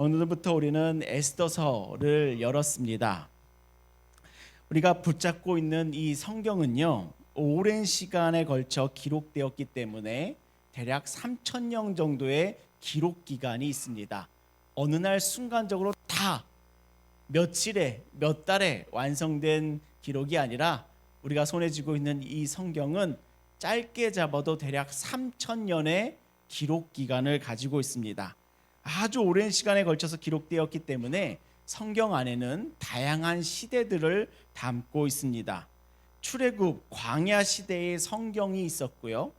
오늘부터 우리는 에스더서를 열었습니다. 우리가 붙잡고 있는 이 성경은요, 오랜 시간에 걸쳐 기록되었기 때문에 대략 3,000년 정도의 기록 기간이 있습니다. 어느 날 순간적으로 다 며칠에 몇 달에 완성된 기록이 아니라 우리가 손에 쥐고 있는 이 성경은 짧게 잡아도 대략 3,000년의 기록 기간을 가지고 있습니다. 아주 오랜 시간에 걸쳐서 기록되었기 때문에 성경 안에는 다양한 시대들을 담고 있습니다. 출애굽 광야 시대의 성경이 있었고요.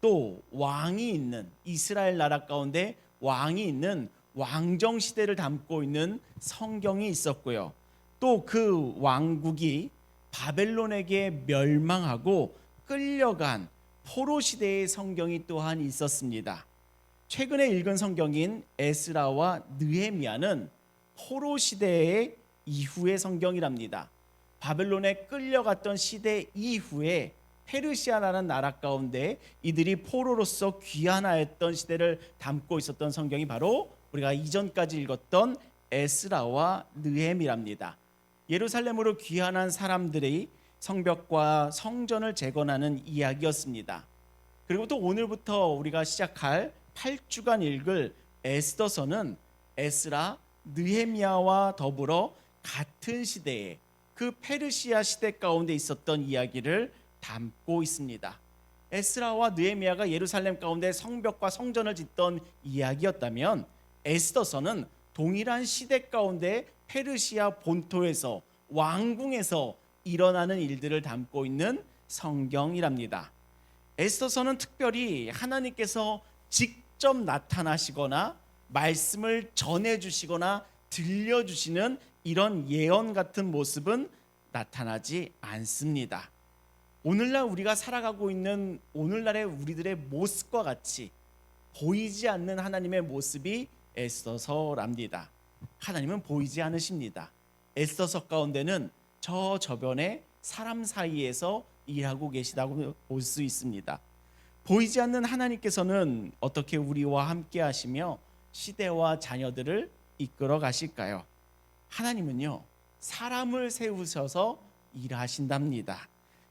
또 왕이 있는 이스라엘 나라 가운데 왕이 있는 왕정 시대를 담고 있는 성경이 있었고요. 또 그 왕국이 바벨론에게 멸망하고 끌려간 포로 시대의 성경이 또한 있었습니다. 최근에 읽은 성경인 에스라와 느헤미야는 포로 시대의 이후의 성경이랍니다. 바벨론에 끌려갔던 시대 이후에 페르시아라는 나라 가운데 이들이 포로로서 귀환하였던 시대를 담고 있었던 성경이 바로 우리가 이전까지 읽었던 에스라와 느헤미야랍니다. 예루살렘으로 귀환한 사람들이 성벽과 성전을 재건하는 이야기였습니다. 그리고 또 오늘부터 우리가 시작할 8주간 읽을 에스더서는 에스라, 느헤미야와 더불어 같은 시대에 그 페르시아 시대 가운데 있었던 이야기를 담고 있습니다. 에스라와 느헤미야가 예루살렘 가운데 성벽과 성전을 짓던 이야기였다면 에스더서는 동일한 시대 가운데 페르시아 본토에서 왕궁에서 일어나는 일들을 담고 있는 성경이랍니다. 에스더서는 특별히 하나님께서 직접 나타나시거나 말씀을 전해주시거나 들려주시는 이런 예언 같은 모습은 나타나지 않습니다. 오늘날 우리가 살아가고 있는 오늘날의 우리들의 모습과 같이 보이지 않는 하나님의 모습이 에스더서랍니다. 하나님은 보이지 않으십니다. 에스더서 가운데는 저 저변에 사람 사이에서 일하고 계시다고 볼 수 있습니다. 보이지 않는 하나님께서는 어떻게 우리와 함께 하시며 시대와 자녀들을 이끌어 가실까요? 하나님은요, 사람을 세우셔서 일하신답니다.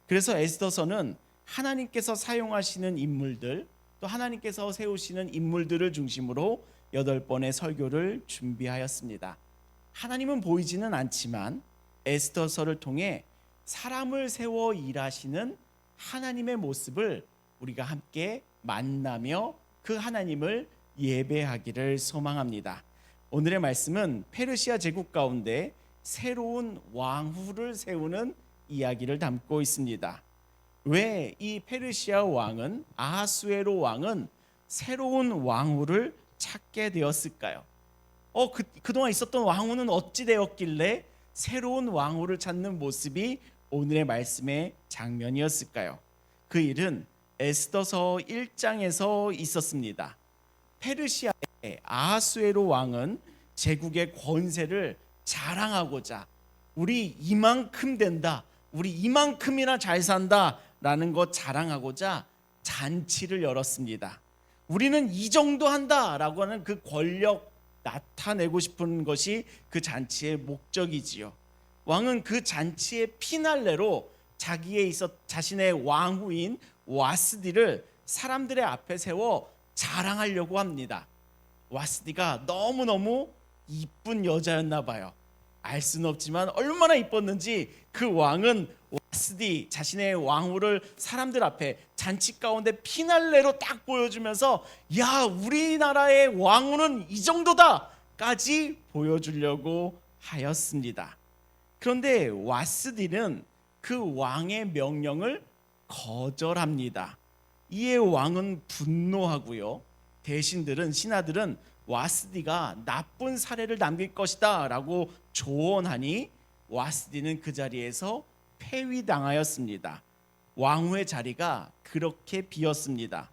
그래서 에스더서는 하나님께서 사용하시는 인물들, 또 하나님께서 세우시는 인물들을 중심으로 8번의 설교를 준비하였습니다. 하나님은 보이지는 않지만 에스더서를 통해 사람을 세워 일하시는 하나님의 모습을 우리가 함께 만나며 그 하나님을 예배하기를 소망합니다. 오늘의 말씀은 페르시아 제국 가운데 새로운 왕후를 세우는 이야기를 담고 있습니다. 왜 이 페르시아 왕은 아하수에로 왕은 새로운 왕후를 찾게 되었을까요? 그동안 있었던 왕후는 어찌 되었길래 새로운 왕후를 찾는 모습이 오늘의 말씀의 장면이었을까요? 그 일은 에스더서 1장에서 있었습니다. 페르시아의 아하수에로 왕은 제국의 권세를 자랑하고자 우리 이만큼 된다, 우리 이만큼이나 잘 산다 라는 것 자랑하고자 잔치를 열었습니다. 우리는 이 정도 한다라고 하는 그 권력 나타내고 싶은 것이 그 잔치의 목적이지요. 왕은 그 잔치의 피날레로 자신의 왕후인 와스디를 사람들의 앞에 세워 자랑하려고 합니다. 와스디가 너무너무 이쁜 여자였나 봐요. 알 수는 없지만 얼마나 이뻤는지 그 왕은 와스디 자신의 왕후를 사람들 앞에 잔치 가운데 피날레로 딱 보여주면서 야, 우리나라의 왕후는 이 정도다까지 보여주려고 하였습니다. 그런데 와스디는 그 왕의 명령을 거절합니다. 이에 왕은 분노하고요. 대신들은 신하들은 와스디가 나쁜 사례를 남길 것이다 라고 조언하니 와스디는 그 자리에서 폐위당하였습니다. 왕후의 자리가 그렇게 비었습니다.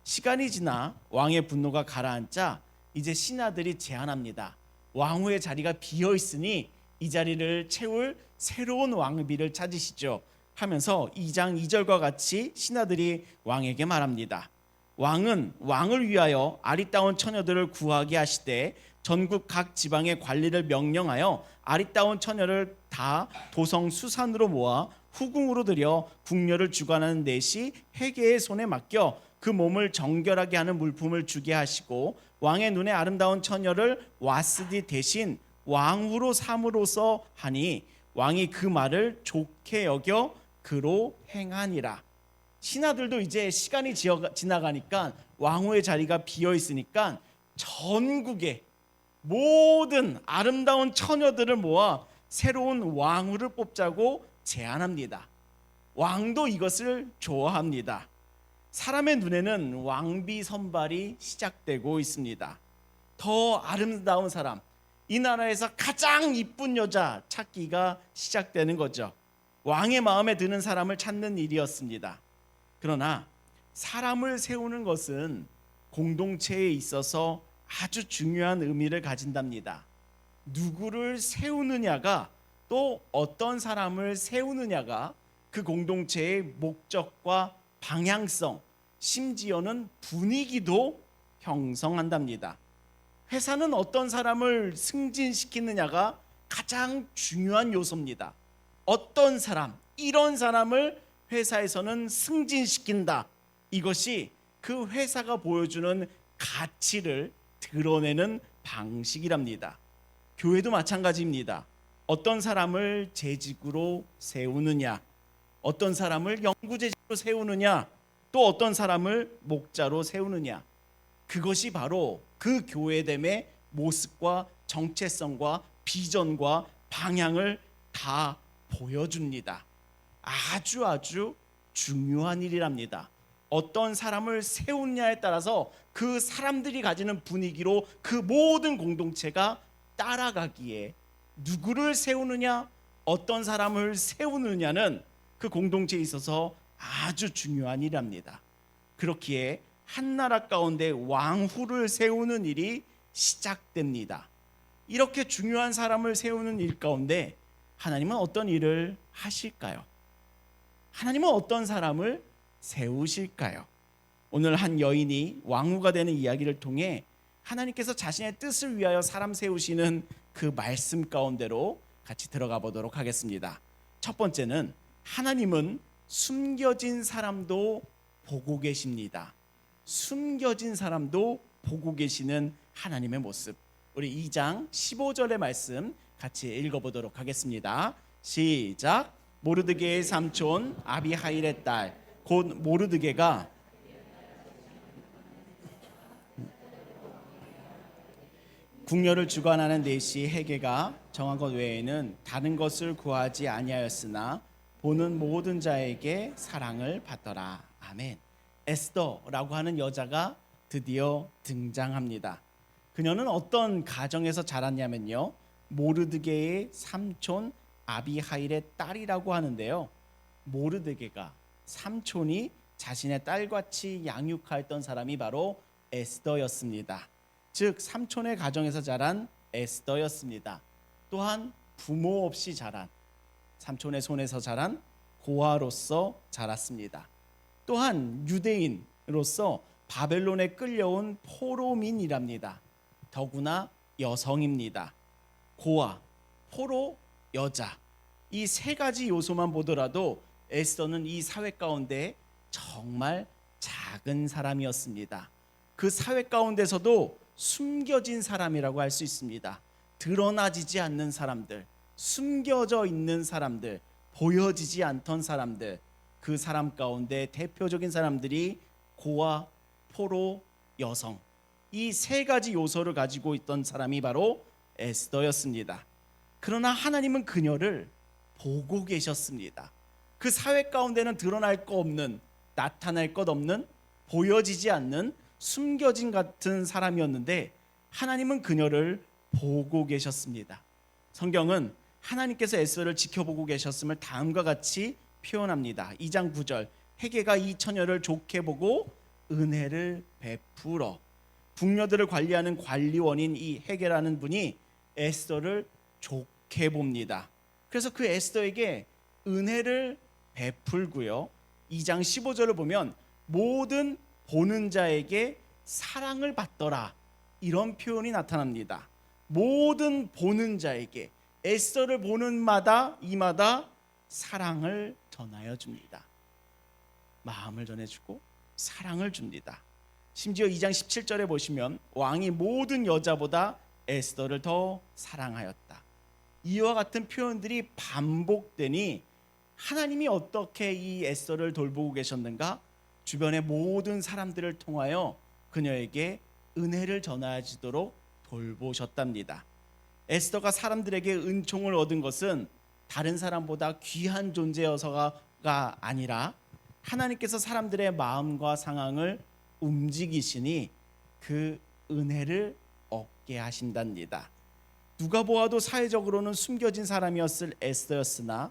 시간이 지나 왕의 분노가 가라앉자 이제 신하들이 제안합니다. 왕후의 자리가 비어 있으니 이 자리를 채울 새로운 왕비를 찾으시죠 하면서 2장 2절과 같이 신하들이 왕에게 말합니다. 왕은 왕을 위하여 아리따운 처녀들을 구하게 하시되 전국 각 지방의 관리를 명령하여 아리따운 처녀를 다 도성 수산으로 모아 후궁으로 들여 궁녀를 주관하는 넷이 헤게의 손에 맡겨 그 몸을 정결하게 하는 물품을 주게 하시고 왕의 눈에 아름다운 처녀를 와스디 대신 왕후로 삼으로써 하니 왕이 그 말을 좋게 여겨 그로 행하니라. 신하들도 이제 시간이 지나가니까 왕후의 자리가 비어 있으니까 전국의 모든 아름다운 처녀들을 모아 새로운 왕후를 뽑자고 제안합니다. 왕도 이것을 좋아합니다. 사람의 눈에는 왕비 선발이 시작되고 있습니다. 더 아름다운 사람, 이 나라에서 가장 이쁜 여자 찾기가 시작되는 거죠. 왕의 마음에 드는 사람을 찾는 일이었습니다. 그러나 사람을 세우는 것은 공동체에 있어서 아주 중요한 의미를 가진답니다. 누구를 세우느냐가, 또 어떤 사람을 세우느냐가 그 공동체의 목적과 방향성, 심지어는 분위기도 형성한답니다. 회사는 어떤 사람을 승진시키느냐가 가장 중요한 요소입니다. 어떤 사람, 이런 사람을 회사에서는 승진시킨다. 이것이 그 회사가 보여주는 가치를 드러내는 방식이랍니다. 교회도 마찬가지입니다. 어떤 사람을 재직으로 세우느냐, 어떤 사람을 영구재직으로 세우느냐, 또 어떤 사람을 목자로 세우느냐, 그것이 바로 그 교회됨의 모습과 정체성과 비전과 방향을 다 보여줍니다. 아주 중요한 일이랍니다. 어떤 사람을 세우느냐에 따라서 그 사람들이 가지는 분위기로 그 모든 공동체가 따라가기에, 누구를 세우느냐, 어떤 사람을 세우느냐는 그 공동체에 있어서 아주 중요한 일이랍니다. 그렇기에 한 나라 가운데 왕후를 세우는 일이 시작됩니다. 이렇게 중요한 사람을 세우는 일 가운데 하나님은 어떤 일을 하실까요? 하나님은 어떤 사람을 세우실까요? 오늘 한 여인이 왕후가 되는 이야기를 통해 하나님께서 자신의 뜻을 위하여 사람 세우시는 그 말씀 가운데로 같이 들어가 보도록 하겠습니다. 첫 번째는 하나님은 숨겨진 사람도 보고 계십니다. 숨겨진 사람도 보고 계시는 하나님의 모습. 우리 2장 15절의 말씀 같이 읽어보도록 하겠습니다. 시작. 모르드게의 삼촌 아비하일의 딸 곧 모르드게가 궁녀를 주관하는 넷이 헤게가 정한 것 외에는 다른 것을 구하지 아니하였으나 보는 모든 자에게 사랑을 받더라. 아멘. 에스더라고 하는 여자가 드디어 등장합니다. 그녀는 어떤 가정에서 자랐냐면요, 모르드게의 삼촌 아비하일의 딸이라고 하는데요, 모르드게가 삼촌이 자신의 딸같이 양육하였던 사람이 바로 에스더였습니다. 즉 삼촌의 가정에서 자란 에스더였습니다. 또한 부모 없이 자란, 삼촌의 손에서 자란 고아로서 자랐습니다. 또한 유대인으로서 바벨론에 끌려온 포로민이랍니다. 더구나 여성입니다. 고아, 포로, 여자, 이 세 가지 요소만 보더라도 에스더는 이 사회 가운데 정말 작은 사람이었습니다. 그 사회 가운데서도 숨겨진 사람이라고 할 수 있습니다. 드러나지지 않는 사람들, 숨겨져 있는 사람들, 보여지지 않던 사람들, 그 사람 가운데 대표적인 사람들이 고아, 포로, 여성, 이 세 가지 요소를 가지고 있던 사람이 바로 에스더였습니다. 그러나 하나님은 그녀를 보고 계셨습니다. 그 사회 가운데는 드러날 것 없는, 나타날 것 없는, 보여지지 않는 숨겨진 같은 사람이었는데 하나님은 그녀를 보고 계셨습니다. 성경은 하나님께서 에스더를 지켜보고 계셨음을 다음과 같이 표현합니다. 2장 9절, 헤게가 이 처녀를 좋게 보고 은혜를 베풀어. 궁녀들을 관리하는 관리원인 이 헤게라는 분이 에스더를 좋게 봅니다. 그래서 그 에스더에게 은혜를 베풀고요, 2장 15절을 보면 모든 보는 자에게 사랑을 받더라, 이런 표현이 나타납니다. 모든 보는 자에게 에스더를 보는 이마다 사랑을 전하여 줍니다. 마음을 전해주고 사랑을 줍니다. 심지어 2장 17절에 보시면 왕이 모든 여자보다 에스더를 더 사랑하였다. 이와 같은 표현들이 반복되니 하나님이 어떻게 이 에스더를 돌보고 계셨는가? 주변의 모든 사람들을 통하여 그녀에게 은혜를 전하지도록 돌보셨답니다. 에스더가 사람들에게 은총을 얻은 것은 다른 사람보다 귀한 존재여서가 아니라 하나님께서 사람들의 마음과 상황을 움직이시니 그 은혜를 얻게 하신답니다. 누가 보아도 사회적으로는 숨겨진 사람이었을 에스더였으나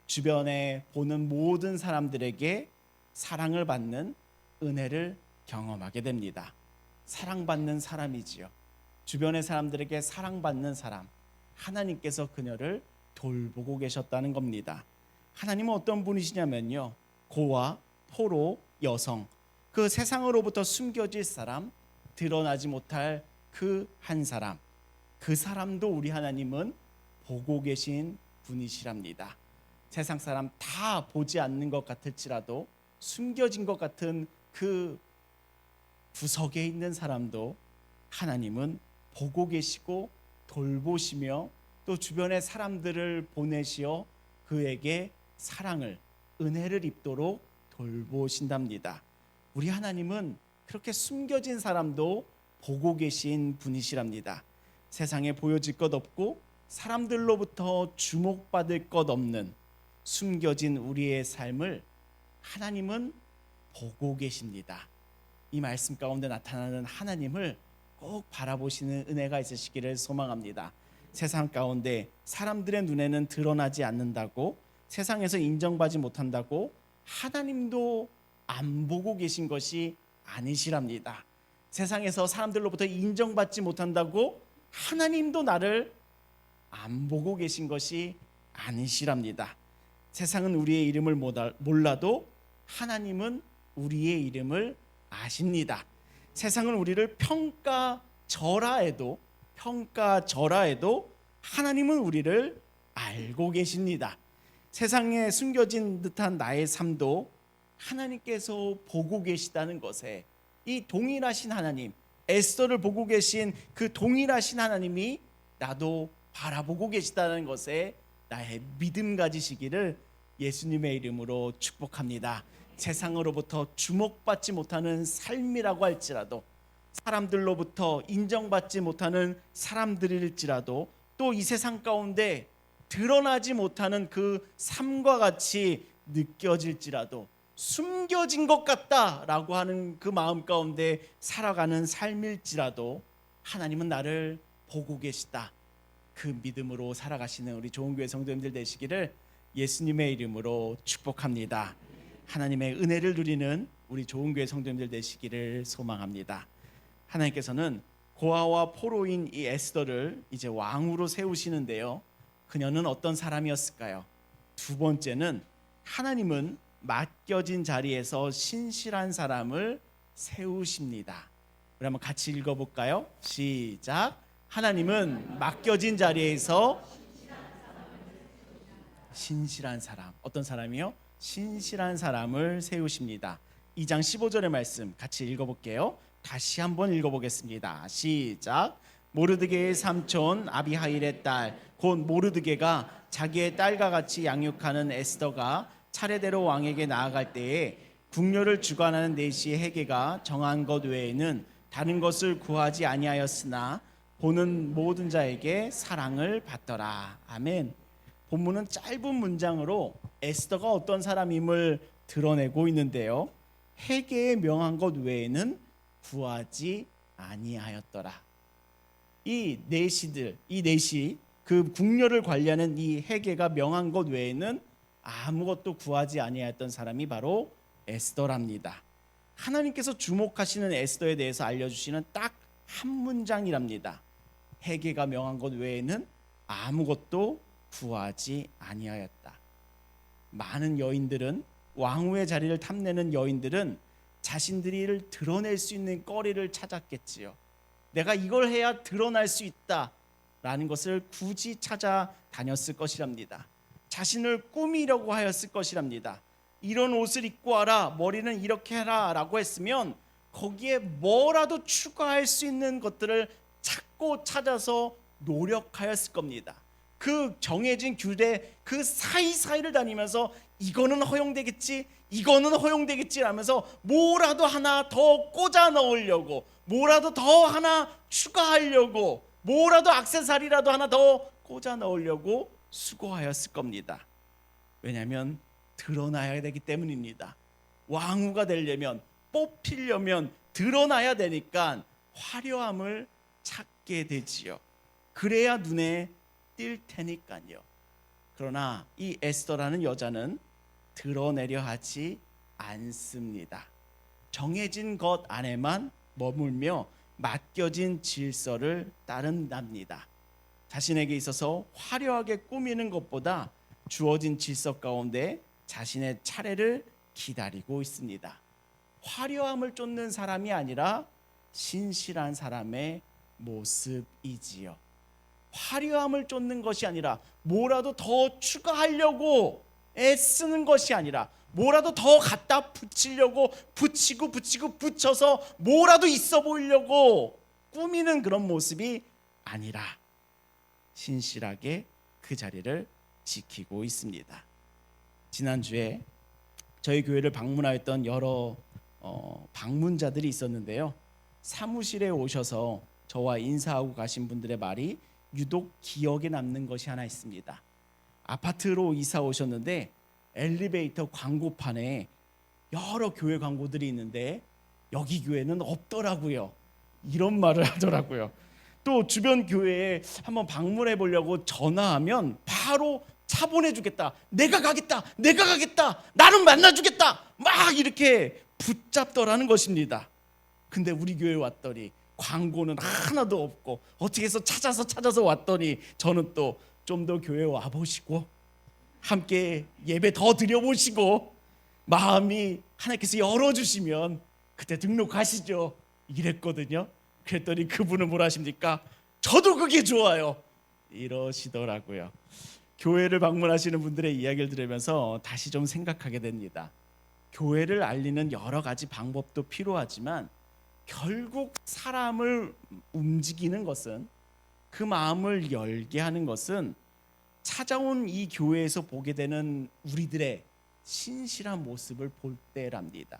주변에 보는 모든 사람들에게 사랑을 받는 은혜를 경험하게 됩니다. 사랑받는 사람이지요. 주변의 사람들에게 사랑받는 사람, 하나님께서 그녀를 돌보고 계셨다는 겁니다. 하나님은 어떤 분이시냐면요, 고아, 포로, 여성, 그 세상으로부터 숨겨질 사람, 드러나지 못할 그 한 사람, 그 사람도 우리 하나님은 보고 계신 분이시랍니다. 세상 사람 다 보지 않는 것 같을지라도 숨겨진 것 같은 그 구석에 있는 사람도 하나님은 보고 계시고 돌보시며 또 주변의 사람들을 보내시어 그에게 사랑을, 은혜를 입도록 돌보신답니다. 우리 하나님은 그렇게 숨겨진 사람도 보고 계신 분이시랍니다. 세상에 보여질 것 없고 사람들로부터 주목받을 것 없는 숨겨진 우리의 삶을 하나님은 보고 계십니다. 이 말씀 가운데 나타나는 하나님을 꼭 바라보시는 은혜가 있으시기를 소망합니다. 세상 가운데 사람들의 눈에는 드러나지 않는다고, 세상에서 인정받지 못한다고 하나님도 안 보고 계신 것이 아니시랍니다. 세상에서 사람들로부터 인정받지 못한다고 하나님도 나를 안 보고 계신 것이 아니시랍니다. 세상은 우리의 이름을 몰라도 하나님은 우리의 이름을 아십니다. 세상은 우리를 평가절하해도 하나님은 우리를 알고 계십니다. 세상에 숨겨진 듯한 나의 삶도 하나님께서 보고 계시다는 것에 이 동일하신 하나님, 에스더를 보고 계신 그 동일하신 하나님이 나도 바라보고 계시다는 것에 나의 믿음 가지시기를 예수님의 이름으로 축복합니다. 세상으로부터 주목받지 못하는 삶이라고 할지라도, 사람들로부터 인정받지 못하는 사람들일지라도, 또 이 세상 가운데 드러나지 못하는 그 삶과 같이 느껴질지라도, 숨겨진 것 같다라고 하는 그 마음 가운데 살아가는 삶일지라도 하나님은 나를 보고 계시다, 그 믿음으로 살아가시는 우리 좋은교회 성도님들 되시기를 예수님의 이름으로 축복합니다. 하나님의 은혜를 누리는 우리 좋은교회 성도님들 되시기를 소망합니다. 하나님께서는 고아와 포로인 이 에스더를 이제 왕으로 세우시는데요, 그녀는 어떤 사람이었을까요? 두 번째는 하나님은 맡겨진 자리에서 신실한 사람을 세우십니다. 우리 한번 같이 읽어볼까요? 시작. 하나님은 맡겨진 자리에서 신실한 사람, 어떤 사람이요? 신실한 사람을 세우십니다. 2장 15절의 말씀 같이 읽어볼게요. 다시 한번 읽어보겠습니다. 시작. 모르드게의 삼촌 아비하일의 딸 곧 모르드게가 자기의 딸과 같이 양육하는 에스더가 차례대로 왕에게 나아갈 때에 궁녀를 주관하는 내시 헤게가 정한 것 외에는 다른 것을 구하지 아니하였으나 보는 모든 자에게 사랑을 받더라. 아멘. 본문은 짧은 문장으로 에스더가 어떤 사람임을 드러내고 있는데요, 헤게에 명한 것 외에는 구하지 아니하였더라. 이 내시 그 궁녀를 관리하는 이 헤게가 명한 것 외에는 아무것도 구하지 아니하였던 사람이 바로 에스더랍니다. 하나님께서 주목하시는 에스더에 대해서 알려주시는 딱 한 문장이랍니다. 헤게가 명한 것 외에는 아무것도 구하지 아니하였다. 많은 여인들은, 왕후의 자리를 탐내는 여인들은 자신들을 드러낼 수 있는 거리를 찾았겠지요. 내가 이걸 해야 드러날 수 있다, 라는 것을 굳이 찾아다녔을 것이랍니다. 자신을 꾸미려고 하였을 것이랍니다. 이런 옷을 입고 와라, 머리는 이렇게 해라 라고 했으면 거기에 뭐라도 추가할 수 있는 것들을 찾고 찾아서 노력하였을 겁니다. 그 정해진 규례 그 사이사이를 다니면서 이거는 허용되겠지, 이거는 허용되겠지 하면서 뭐라도 하나 더 꽂아 넣으려고, 뭐라도 더 하나 추가하려고, 뭐라도 액세서리라도 하나 더 꽂아 넣으려고 수고하였을 겁니다. 왜냐하면 드러나야 되기 때문입니다. 왕후가 되려면, 뽑히려면 드러나야 되니까 화려함을 찾게 되지요. 그래야 눈에 띌 테니까요. 그러나 이 에스더라는 여자는 드러내려 하지 않습니다. 정해진 것 안에만 머물며 맡겨진 질서를 따른답니다. 자신에게 있어서 화려하게 꾸미는 것보다 주어진 질서 가운데 자신의 차례를 기다리고 있습니다. 화려함을 쫓는 사람이 아니라 신실한 사람의 모습이지요. 화려함을 쫓는 것이 아니라 뭐라도 더 추가하려고 애쓰는 것이 아니라 뭐라도 더 갖다 붙이려고 붙이고 붙여서 뭐라도 있어 보이려고 꾸미는 그런 모습이 아니라 신실하게 그 자리를 지키고 있습니다. 지난주에 저희 교회를 방문하였던 여러 방문자들이 있었는데요. 사무실에 오셔서 저와 인사하고 가신 분들의 말이 유독 기억에 남는 것이 하나 있습니다. 아파트로 이사 오셨는데 엘리베이터 광고판에 여러 교회 광고들이 있는데 여기 교회는 없더라고요. 이런 말을 하더라고요. 또 주변 교회에 한번 방문해 보려고 전화하면 바로 차 보내주겠다, 내가 가겠다, 나는 만나주겠다, 막 이렇게 붙잡더라는 것입니다. 근데 우리 교회에 왔더니 광고는 하나도 없고 어떻게 해서 찾아서 왔더니 저는 또 좀 더 교회에 와보시고 함께 예배 더 드려보시고 마음이 하나님께서 열어주시면 그때 등록하시죠 이랬거든요. 그랬더니 그분은 뭐라 하십니까? 저도 그게 좋아요 이러시더라고요. 교회를 방문하시는 분들의 이야기를 들으면서 다시 좀 생각하게 됩니다. 교회를 알리는 여러 가지 방법도 필요하지만 결국 사람을 움직이는 것은, 그 마음을 열게 하는 것은 찾아온 이 교회에서 보게 되는 우리들의 신실한 모습을 볼 때랍니다.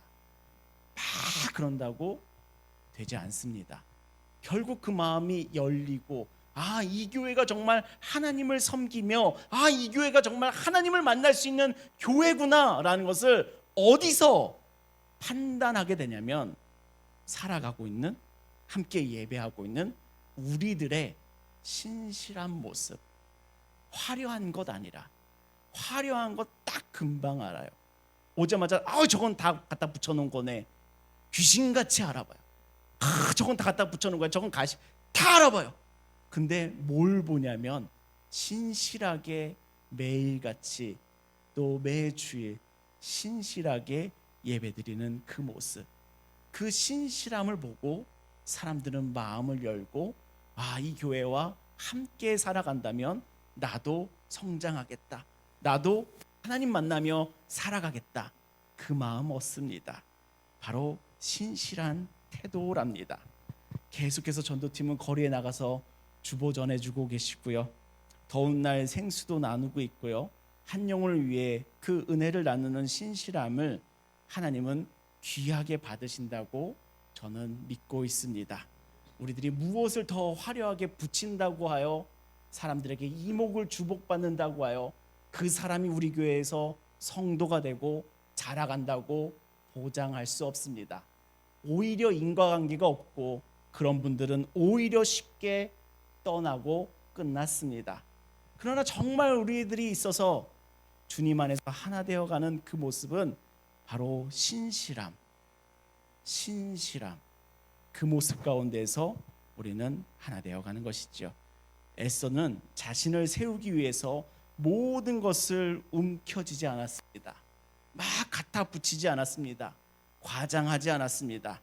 막 그런다고 되지 않습니다. 결국 그 마음이 열리고 이 교회가 정말 하나님을 섬기며 이 교회가 정말 하나님을 만날 수 있는 교회구나라는 것을 어디서 판단하게 되냐면 살아가고 있는, 함께 예배하고 있는 우리들의 신실한 모습. 화려한 것 아니라, 화려한 것 딱 금방 알아요. 오자마자 저건 다 갖다 붙여놓은 거네, 귀신같이 알아봐요. 저건 다 갖다 붙여놓은 거야, 저건 가시, 다 알아봐요. 근데 뭘 보냐면 신실하게 매일같이 또 매주일 신실하게 예배드리는 그 모습, 그 신실함을 보고 사람들은 마음을 열고 이 교회와 함께 살아간다면 나도 성장하겠다, 나도 하나님 만나며 살아가겠다, 그 마음 얻습니다. 바로 신실한 태도랍니다. 계속해서 전도팀은 거리에 나가서 주보 전해주고 계시고요. 더운 날 생수도 나누고 있고요. 한 영혼을 위해 그 은혜를 나누는 신실함을 하나님은 귀하게 받으신다고 저는 믿고 있습니다. 우리들이 무엇을 더 화려하게 붙인다고 하여 사람들에게 이목을 주목받는다고 하여 그 사람이 우리 교회에서 성도가 되고 자라간다고 보장할 수 없습니다. 오히려 인과관계가 없고 그런 분들은 오히려 쉽게 떠나고 끝났습니다. 그러나 정말 우리들이 있어서 주님 안에서 하나 되어가는 그 모습은 바로 신실함, 그 모습 가운데서 우리는 하나 되어가는 것이죠. 에스더는 자신을 세우기 위해서 모든 것을 움켜쥐지 않았습니다. 막 갖다 붙이지 않았습니다. 과장하지 않았습니다.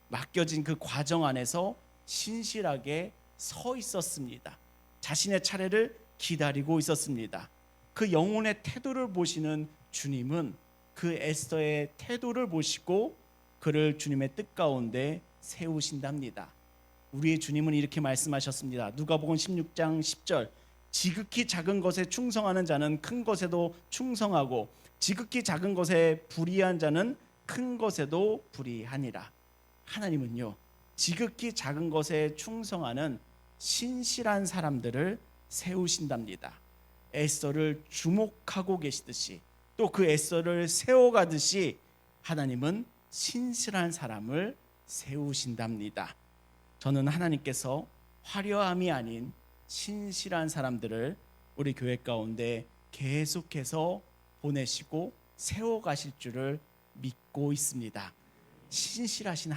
맡겨진 그 과정 안에서 신실하게 서 있었습니다. 자신의 차례를 기다리고 있었습니다. 그 영혼의 태도를 보시는 주님은 그 에스더의 태도를 보시고 그를 주님의 뜻 가운데 세우신답니다. 우리의 주님은 이렇게 말씀하셨습니다. 누가복음 16장 10절, 지극히 작은 것에 충성하는 자는 큰 것에도 충성하고 지극히 작은 것에 불의한 자는 큰 것에도 불의하니라. 하나님은요, 지극히 작은 것에 충성하는 신실한 사람들을 세우신답니다. 에스더를 주목하고 계시듯이 또 그 에스더를 세워가듯이 하나님은 신실한 사람을 세우신답니다. 저는 하나님께서 화려함이 아닌 신실한 사람들을 우리 교회 가운데 계속해서 보내시고 세워가실 줄을 믿고 있습니다. 신실하신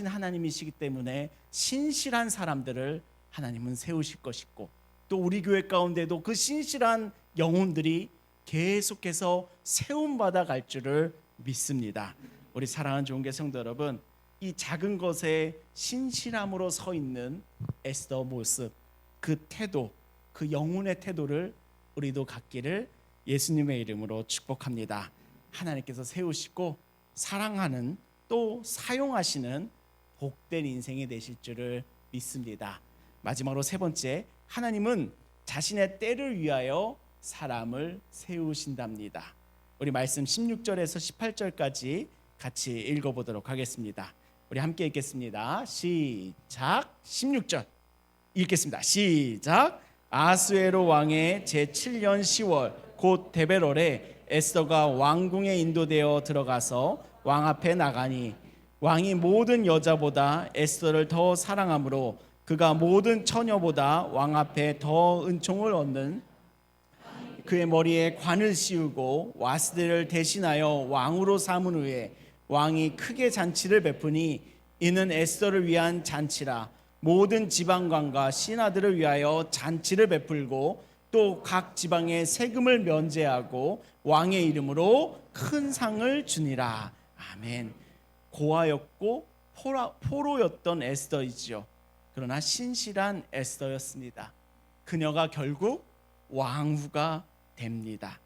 하나님이시기 때문에 신실한 사람들을 하나님은 세우실 것이고 또 우리 교회 가운데도 그 신실한 영혼들이 계속해서 세움받아 갈 줄을 믿습니다. 우리 사랑하는 좋은교회 성도 여러분, 이 작은 것에 신실함으로 서 있는 에스더 모습, 그 태도, 그 영혼의 태도를 우리도 갖기를 예수님의 이름으로 축복합니다. 하나님께서 세우시고 사랑하는 또 사용하시는 복된 인생이 되실 줄을 믿습니다. 마지막으로 세 번째, 하나님은 자신의 때를 위하여 사람을 세우신답니다. 우리 말씀 16절에서 18절까지 같이 읽어보도록 하겠습니다. 우리 함께 읽겠습니다. 시작. 16절 읽겠습니다. 시작. 아수에로 왕의 제7년 10월 곧 데베롤에 에스더가 왕궁에 인도되어 들어가서 왕 앞에 나가니 왕이 모든 여자보다 에스더를 더 사랑하므로 그가 모든 처녀보다 왕 앞에 더 은총을 얻는 그의 머리에 관을 씌우고 와스들을 대신하여 왕으로 삼은 후에 왕이 크게 잔치를 베푸니 이는 에스더를 위한 잔치라. 모든 지방관과 신하들을 위하여 잔치를 베풀고 또 각 지방에 세금을 면제하고 왕의 이름으로 큰 상을 주니라. 아멘. 고아였고 포로였던 에스더이지요. 그러나 신실한 에스더였습니다. 그녀가 결국 왕후가 됩니다.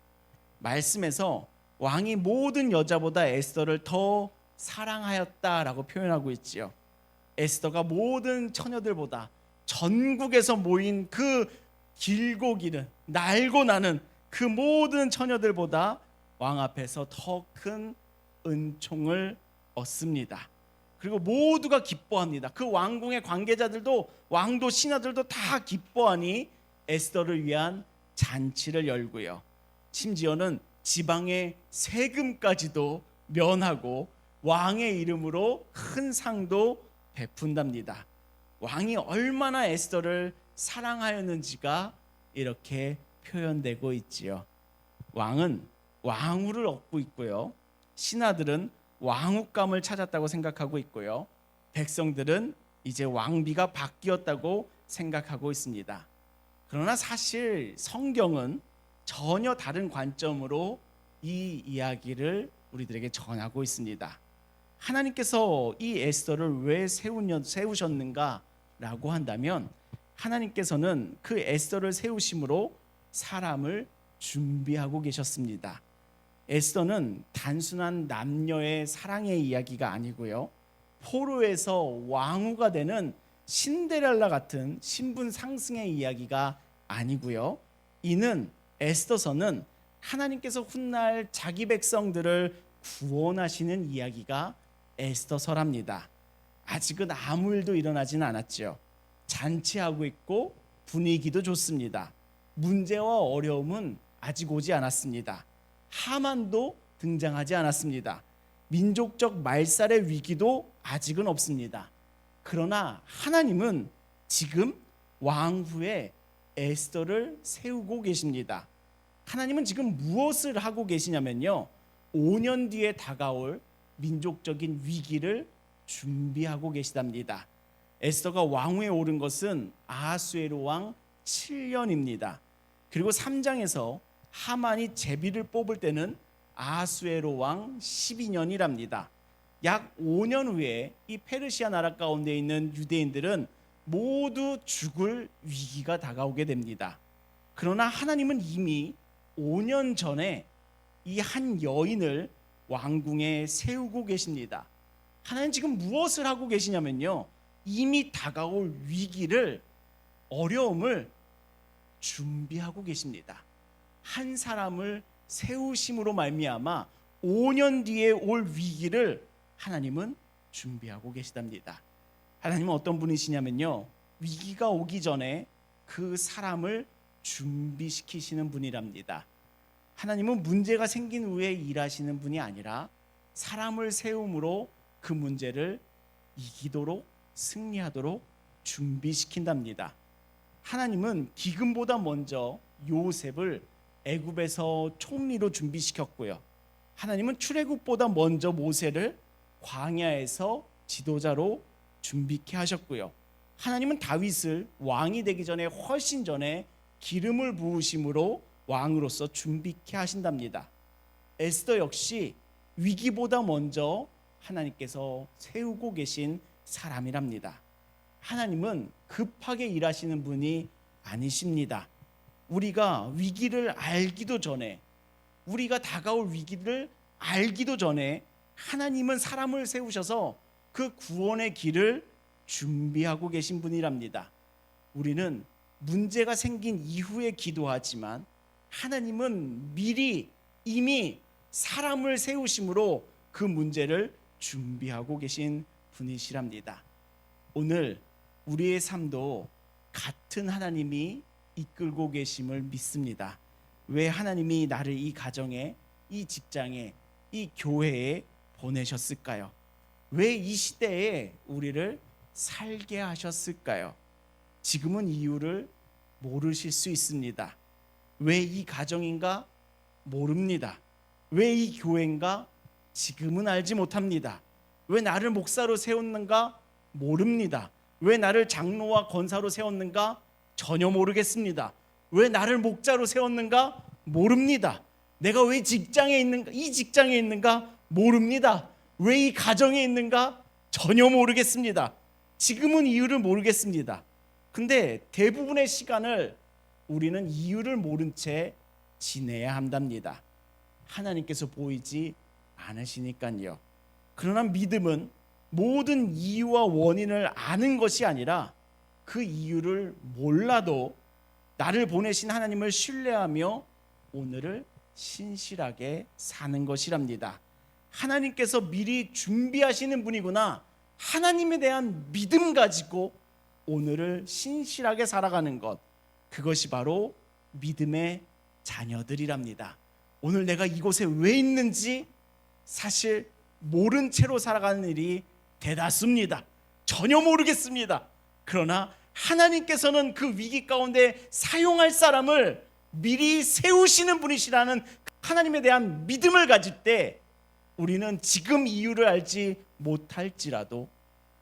말씀에서 왕이 모든 여자보다 에스더를 더 사랑하였다라고 표현하고 있지요. 에스더가 모든 처녀들보다 전국에서 모인 그 길고 기는 날고 나는 그 모든 처녀들보다 왕 앞에서 더 큰 은총을 얻습니다. 그리고 모두가 기뻐합니다. 그 왕궁의 관계자들도 왕도 신하들도 다 기뻐하니 에스더를 위한 잔치를 열고요. 심지어는 지방의 세금까지도 면하고 왕의 이름으로 큰 상도 베푼답니다. 왕이 얼마나 에스더를 사랑하였는지가 이렇게 표현되고 있지요. 왕은 왕후를 얻고 있고요. 신하들은 왕후감을 찾았다고 생각하고 있고요. 백성들은 이제 왕비가 바뀌었다고 생각하고 있습니다. 그러나 사실 성경은 전혀 다른 관점으로 이 이야기를 우리들에게 전하고 있습니다. 하나님께서 이 에스더를 왜 세우셨는가라고 한다면 하나님께서는 그 에스더를 세우심으로 사람을 준비하고 계셨습니다. 에스더는 단순한 남녀의 사랑의 이야기가 아니고요. 포로에서 왕후가 되는 신데렐라 같은 신분 상승의 이야기가 아니고요. 이는 에스더서는 하나님께서 훗날 자기 백성들을 구원하시는 이야기가 에스더서랍니다. 아직은 아무 일도 일어나지는 않았죠. 잔치하고 있고 분위기도 좋습니다. 문제와 어려움은 아직 오지 않았습니다. 하만도 등장하지 않았습니다. 민족적 말살의 위기도 아직은 없습니다. 그러나 하나님은 지금 왕후의 에스더를 세우고 계십니다. 하나님은 지금 무엇을 하고 계시냐면요, 5년 뒤에 다가올 민족적인 위기를 준비하고 계시답니다. 에스더가 왕위에 오른 것은 아하수에로 왕 7년입니다. 그리고 3장에서 하만이 제비를 뽑을 때는 아하수에로 왕 12년이랍니다. 약 5년 후에 이 페르시아 나라 가운데 있는 유대인들은 모두 죽을 위기가 다가오게 됩니다. 그러나 하나님은 이미 5년 전에 이 한 여인을 왕궁에 세우고 계십니다. 하나님 지금 무엇을 하고 계시냐면요, 이미 다가올 위기를, 어려움을 준비하고 계십니다. 한 사람을 세우심으로 말미암아 5년 뒤에 올 위기를 하나님은 준비하고 계시답니다. 하나님은 어떤 분이시냐면요, 위기가 오기 전에 그 사람을 준비시키시는 분이랍니다. 하나님은 문제가 생긴 후에 일하시는 분이 아니라 사람을 세움으로 그 문제를 이기도록, 승리하도록 준비시킨답니다. 하나님은 기근보다 먼저 요셉을 애굽에서 총리로 준비시켰고요, 하나님은 출애굽보다 먼저 모세를 광야에서 지도자로 준비케 하셨고요, 하나님은 다윗을 왕이 되기 전에, 훨씬 전에 기름을 부으심으로 왕으로서 준비케 하신답니다. 에스더 역시 위기보다 먼저 하나님께서 세우고 계신 사람이랍니다. 하나님은 급하게 일하시는 분이 아니십니다. 우리가 위기를 알기도 전에, 우리가 다가올 위기를 알기도 전에 하나님은 사람을 세우셔서 그 구원의 길을 준비하고 계신 분이랍니다. 우리는 문제가 생긴 이후에 기도하지만 하나님은 미리 이미 사람을 세우심으로 그 문제를 준비하고 계신 분이시랍니다. 오늘 우리의 삶도 같은 하나님이 이끌고 계심을 믿습니다. 왜 하나님이 나를 이 가정에, 이 직장에, 이 교회에 보내셨을까요? 왜 이 시대에 우리를 살게 하셨을까요? 지금은 이유를 모르실 수 있습니다. 왜 이 가정인가? 모릅니다. 왜 이 교회인가? 지금은 알지 못합니다. 왜 나를 목사로 세웠는가? 모릅니다. 왜 나를 장로와 권사로 세웠는가? 전혀 모르겠습니다. 왜 나를 목자로 세웠는가? 모릅니다. 내가 왜 직장에 있는가? 이 직장에 있는가? 모릅니다. 왜 이 가정에 있는가? 전혀 모르겠습니다. 지금은 이유를 모르겠습니다. 근데 대부분의 시간을 우리는 이유를 모른 채 지내야 한답니다. 하나님께서 보이지 않으시니까요. 그러나 믿음은 모든 이유와 원인을 아는 것이 아니라 그 이유를 몰라도 나를 보내신 하나님을 신뢰하며 오늘을 신실하게 사는 것이랍니다. 하나님께서 미리 준비하시는 분이구나, 하나님에 대한 믿음 가지고 오늘을 신실하게 살아가는 것, 그것이 바로 믿음의 자녀들이랍니다. 오늘 내가 이곳에 왜 있는지 사실 모른 채로 살아가는 일이 대다수입니다. 전혀 모르겠습니다. 그러나 하나님께서는 그 위기 가운데 사용할 사람을 미리 세우시는 분이시라는 하나님에 대한 믿음을 가질 때 우리는 지금 이유를 알지 못할지라도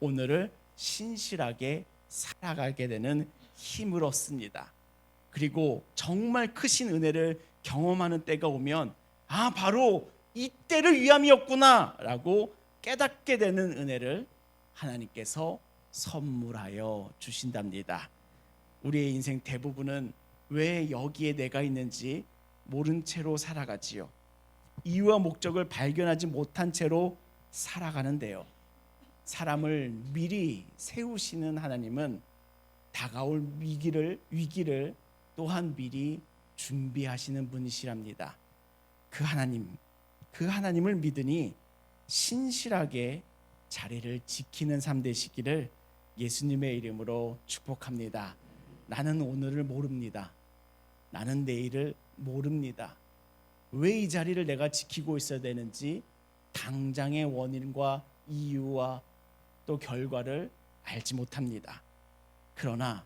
오늘을 신실하게 살아가게 되는 힘을 얻습니다. 그리고 정말 크신 은혜를 경험하는 때가 오면 바로 이때를 위함이었구나 라고 깨닫게 되는 은혜를 하나님께서 선물하여 주신답니다. 우리의 인생 대부분은 왜 여기에 내가 있는지 모른 채로 살아가지요. 이유와 목적을 발견하지 못한 채로 살아가는데요, 사람을 미리 세우시는 하나님은 다가올 위기를 또한 미리 준비하시는 분이시랍니다. 그 하나님을 믿으니 신실하게 자리를 지키는 삶 되시기를 예수님의 이름으로 축복합니다. 나는 오늘을 모릅니다. 나는 내일을 모릅니다. 왜 이 자리를 내가 지키고 있어야 되는지 당장의 원인과 이유와 또 결과를 알지 못합니다. 그러나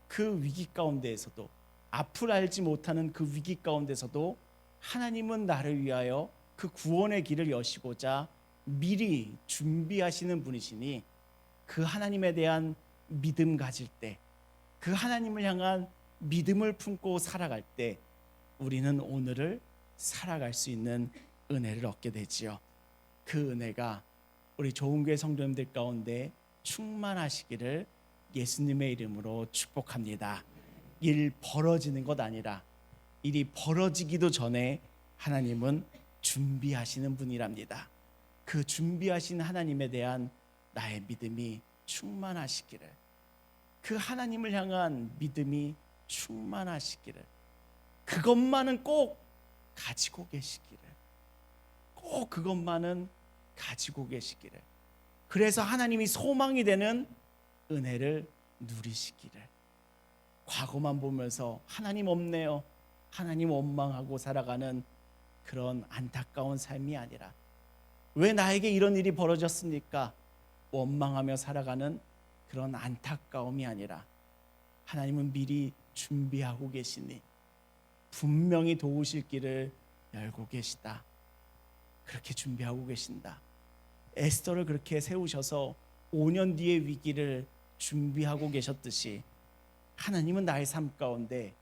그 위기 가운데에서도, 앞을 알지 못하는 그 위기 가운데서도 하나님은 나를 위하여 그 구원의 길을 여시고자 미리 준비하시는 분이시니 그 하나님에 대한 믿음 가질 때, 그 하나님을 향한 믿음을 품고 살아갈 때 우리는 오늘을 살아갈 수 있는 은혜를 얻게 되지요. 그 은혜가 우리 좋은교회 성도님들 가운데 충만하시기를 예수님의 이름으로 축복합니다. 일 벌어지는 것 아니라 일이 벌어지기도 전에 하나님은 준비하시는 분이랍니다. 그 준비하신 하나님에 대한 나의 믿음이 충만하시기를, 그 하나님을 향한 믿음이 충만하시기를, 그것만은 꼭 가지고 계시기를, 꼭 그것만은 가지고 계시기를, 그래서 하나님이 소망이 되는 은혜를 누리시기를, 과거만 보면서 하나님 없네요, 하나님 원망하고 살아가는 그런 안타까운 삶이 아니라, 왜 나에게 이런 일이 벌어졌습니까? 원망하며 살아가는 그런 안타까움이 아니라, 하나님은 미리 준비하고 계시니 분명히 도우실 길을 열고 계시다, 그렇게 준비하고 계신다. 에스더를 그렇게 세우셔서 5년 뒤의 위기를 준비하고 계셨듯이 하나님은 나의 삶 가운데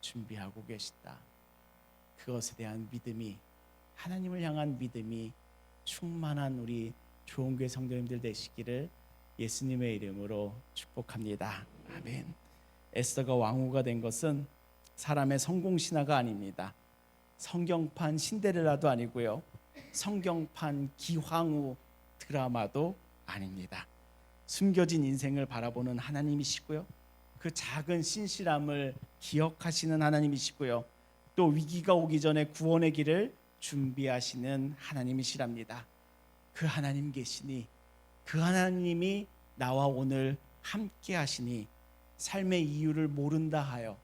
준비하고 계시다. 그것에 대한 믿음이, 하나님을 향한 믿음이 충만한 우리 좋은교회 성도님들 되시기를 예수님의 이름으로 축복합니다. 아멘. 에스더가 왕후가 된 것은 사람의 성공 신화가 아닙니다. 성경판 신데렐라도 아니고요, 성경판 기황후 드라마도 아닙니다. 숨겨진 인생을 바라보는 하나님이시고요, 그 작은 신실함을 기억하시는 하나님이시고요, 또 위기가 오기 전에 구원의 길을 준비하시는 하나님이시랍니다. 그 하나님 계시니, 그 하나님이 나와 오늘 함께 하시니 삶의 이유를 모른다 하여,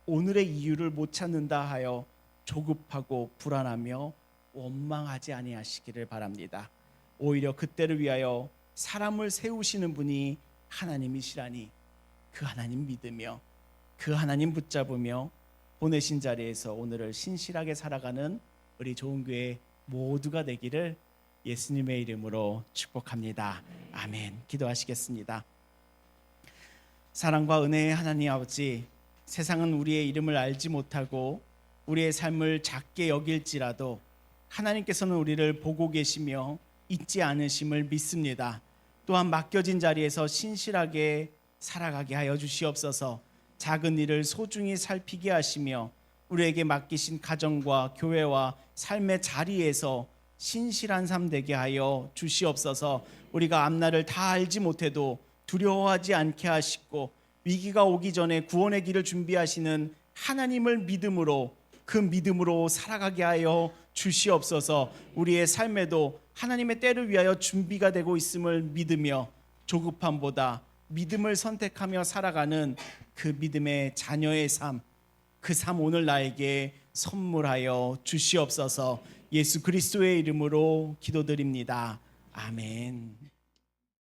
오늘의 이유를 못 찾는다 하여 조급하고 불안하며 원망하지 아니하시기를 바랍니다. 오히려 그때를 위하여 사람을 세우시는 분이 하나님이시라니 그 하나님 믿으며 그 하나님 붙잡으며 보내신 자리에서 오늘을 신실하게 살아가는 우리 좋은교회 모두가 되기를 예수님의 이름으로 축복합니다. 아멘. 기도하시겠습니다. 사랑과 은혜의 하나님 아버지, 세상은 우리의 이름을 알지 못하고 우리의 삶을 작게 여길지라도 하나님께서는 우리를 보고 계시며 잊지 않으심을 믿습니다. 또한 맡겨진 자리에서 신실하게 살아가게 하여 주시옵소서. 작은 일을 소중히 살피게 하시며 우리에게 맡기신 가정과 교회와 삶의 자리에서 신실한 삶 되게 하여 주시옵소서. 우리가 앞날을 다 알지 못해도 두려워하지 않게 하시고 위기가 오기 전에 구원의 길을 준비하시는 하나님을 믿음으로, 그 믿음으로 살아가게 하여 주시옵소서. 우리의 삶에도 하나님의 때를 위하여 준비가 되고 있음을 믿으며 조급함보다 믿음을 선택하며 살아가는 그 믿음의 자녀의 삶, 그 삶 오늘 나에게 선물하여 주시옵소서. 예수 그리스도의 이름으로 기도드립니다. 아멘.